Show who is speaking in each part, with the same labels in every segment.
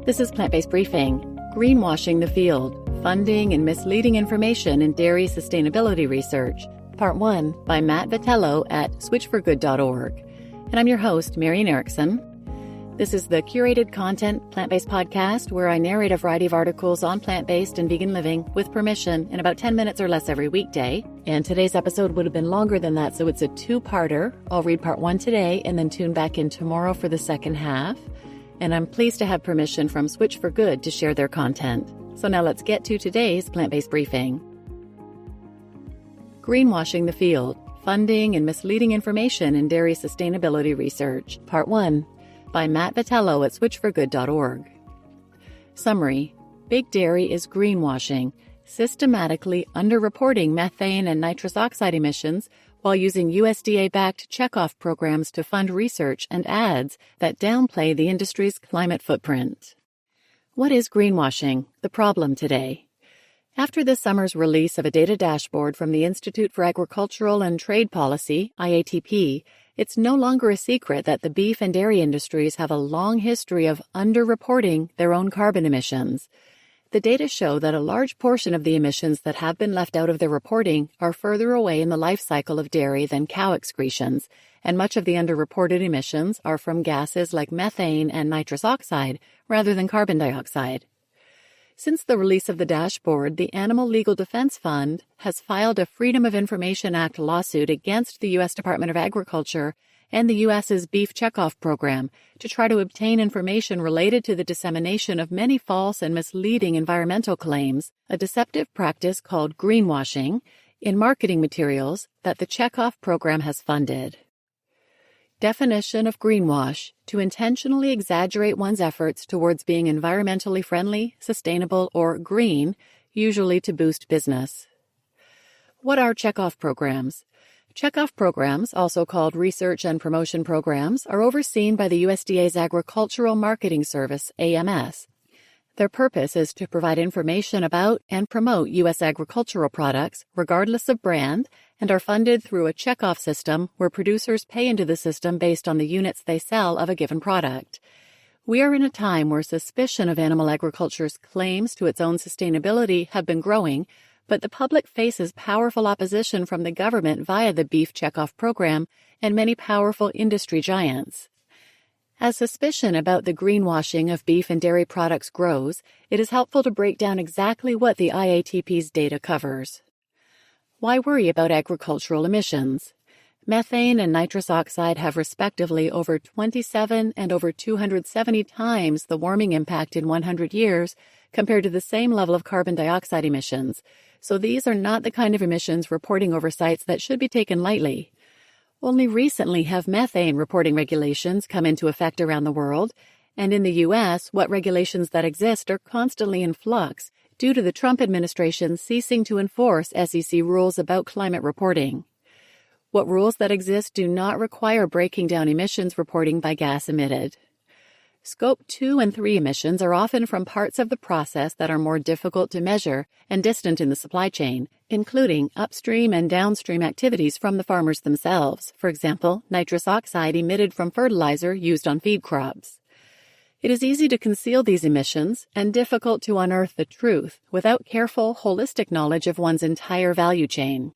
Speaker 1: This is Plant-Based Briefing, Greenwashing the Field, Funding and Misleading Information in Dairy Sustainability Research, Part 1 by Matt Vitello at switchforgood.org. And I'm your host, Marian Erickson. This is the curated content plant-based podcast where I narrate a variety of articles on plant-based and vegan living with permission in about 10 minutes or less every weekday. And today's episode would have been longer than that, so it's a two-parter. I'll read part 1 today and then tune back in tomorrow for the second half. And I'm pleased to have permission from Switch for Good to share their content. So now let's get to today's plant-based briefing. Greenwashing the Field, Funding and Misleading Information in Dairy Sustainability Research, Part 1 by Matt Vitello at switchforgood.org. Summary: Big Dairy is greenwashing, systematically underreporting methane and nitrous-oxide emissions while using USDA-backed checkoff programs to fund research and ads that downplay the industry's climate footprint. What is greenwashing? The problem today. After this summer's release of a data dashboard from the Institute for Agricultural and Trade Policy, IATP, it's no longer a secret that the beef and dairy industries have a long history of underreporting their own carbon emissions. The data show that a large portion of the emissions that have been left out of their reporting are further away in the life cycle of dairy than cow excretions, and much of the underreported emissions are from gases like methane and nitrous oxide rather than carbon dioxide. Since the release of the dashboard, the Animal Legal Defense Fund has filed a Freedom of Information Act lawsuit against the U.S. Department of Agriculture and the U.S.'s beef checkoff program to try to obtain information related to the dissemination of many false and misleading environmental claims, a deceptive practice called greenwashing, in marketing materials that the checkoff program has funded. Definition of greenwash: to intentionally exaggerate one's efforts towards being environmentally friendly, sustainable, or green, usually to boost business. What are checkoff programs? Checkoff programs, also called research and promotion programs, are overseen by the USDA's Agricultural Marketing Service, AMS. Their purpose is to provide information about and promote U.S. agricultural products, regardless of brand, and are funded through a checkoff system where producers pay into the system based on the units they sell of a given product. We are in a time where suspicion of animal agriculture's claims to its own sustainability have been growing, but the public faces powerful opposition from the government via the beef checkoff program and many powerful industry giants. As suspicion about the greenwashing of beef and dairy products grows, it is helpful to break down exactly what the IATP's data covers. Why worry about agricultural emissions? Methane and nitrous oxide have respectively over 27 and over 270 times the warming impact in 100 years compared to the same level of carbon dioxide emissions, so these are not the kind of emissions reporting oversights that should be taken lightly. Only recently have methane reporting regulations come into effect around the world, and in the U.S., what regulations that exist are constantly in flux due to the Trump administration ceasing to enforce SEC rules about climate reporting. What rules that exist do not require breaking down emissions reporting by gas emitted. Scope 2 and 3 emissions are often from parts of the process that are more difficult to measure and distant in the supply chain, including upstream and downstream activities from the farmers themselves, for example, nitrous oxide emitted from fertilizer used on feed crops. It is easy to conceal these emissions and difficult to unearth the truth without careful, holistic knowledge of one's entire value chain.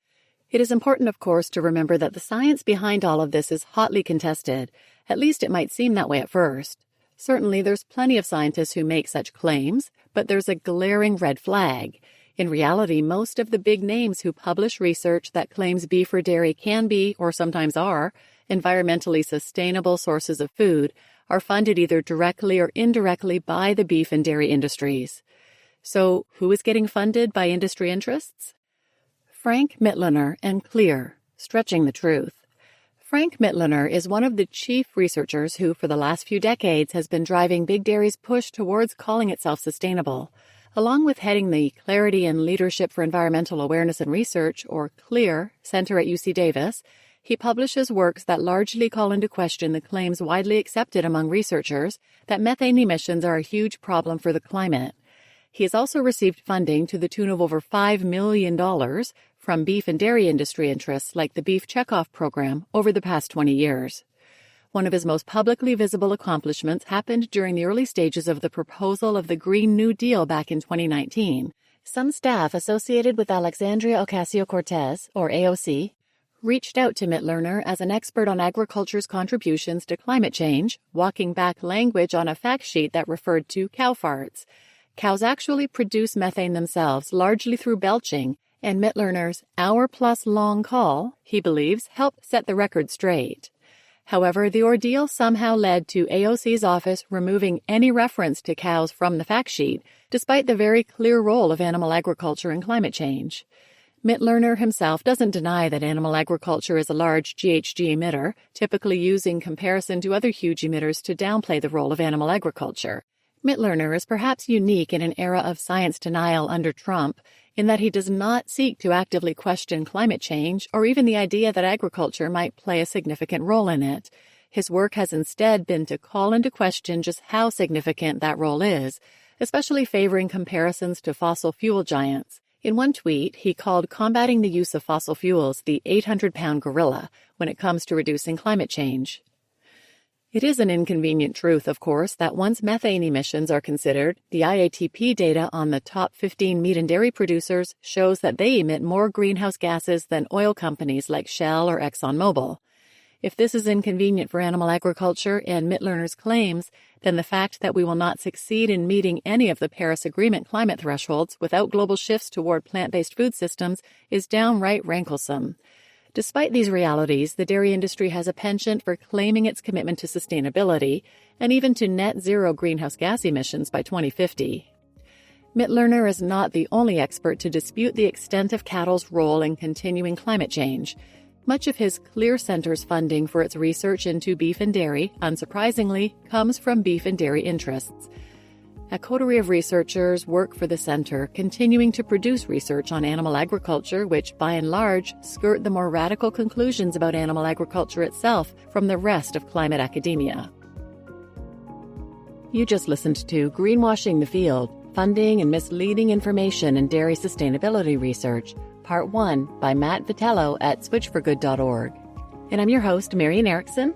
Speaker 1: It is important, of course, to remember that the science behind all of this is hotly contested. At least it might seem that way at first. Certainly, there's plenty of scientists who make such claims, but there's a glaring red flag. In reality, most of the big names who publish research that claims beef or dairy can be, or sometimes are, environmentally sustainable sources of food are funded either directly or indirectly by the beef and dairy industries. So, who is getting funded by industry interests? Frank Mitloehner and Clear, Stretching the Truth. Frank Mitloehner is one of the chief researchers who, for the last few decades, has been driving Big Dairy's push towards calling itself sustainable. Along with heading the Clarity and Leadership for Environmental Awareness and Research, or CLEAR, Center at UC Davis, he publishes works that largely call into question the claims widely accepted among researchers that methane emissions are a huge problem for the climate. He has also received funding to the tune of over $5 million from beef and dairy industry interests like the Beef Checkoff program over the past 20 years. One of his most publicly visible accomplishments happened during the early stages of the proposal of the Green New Deal back in 2019. Some staff associated with Alexandria Ocasio-Cortez, or AOC, reached out to Mittlerner as an expert on agriculture's contributions to climate change, walking back language on a fact sheet that referred to cow farts. Cows actually produce methane themselves, largely through belching, and Mittlerner's hour-plus-long call, he believes, helped set the record straight. However, the ordeal somehow led to AOC's office removing any reference to cows from the fact sheet, despite the very clear role of animal agriculture in climate change. Mittlerner himself doesn't deny that animal agriculture is a large GHG emitter, typically using comparison to other huge emitters to downplay the role of animal agriculture. Mittlerner is perhaps unique in an era of science denial under Trump, in that he does not seek to actively question climate change or even the idea that agriculture might play a significant role in it. His work has instead been to call into question just how significant that role is, especially favoring comparisons to fossil fuel giants. In one tweet, he called combating the use of fossil fuels the 800-pound gorilla when it comes to reducing climate change. It is an inconvenient truth, of course, that once methane emissions are considered, the IATP data on the top 15 meat and dairy producers shows that they emit more greenhouse gases than oil companies like Shell or ExxonMobil. If this is inconvenient for animal agriculture and Mittlerner's claims, then the fact that we will not succeed in meeting any of the Paris Agreement climate thresholds without global shifts toward plant-based food systems is downright ranklesome. Despite these realities, the dairy industry has a penchant for claiming its commitment to sustainability and even to net zero greenhouse gas emissions by 2050. Mittlerner is not the only expert to dispute the extent of cattle's role in continuing climate change. Much of his Clear Center's funding for its research into beef and dairy, unsurprisingly, comes from beef and dairy interests. A coterie of researchers work for the center, continuing to produce research on animal agriculture, which, by and large, skirt the more radical conclusions about animal agriculture itself from the rest of climate academia. You just listened to Greenwashing the Field, Funding and Misleading Information in Dairy Sustainability Research, Part 1 by Matt Vitello at switchforgood.org. And I'm your host, Marian Erickson.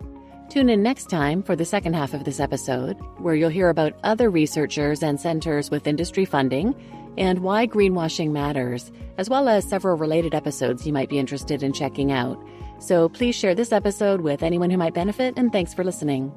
Speaker 1: Tune in next time for the second half of this episode, where you'll hear about other researchers and centers with industry funding and why greenwashing matters, as well as several related episodes you might be interested in checking out. So please share this episode with anyone who might benefit, and thanks for listening.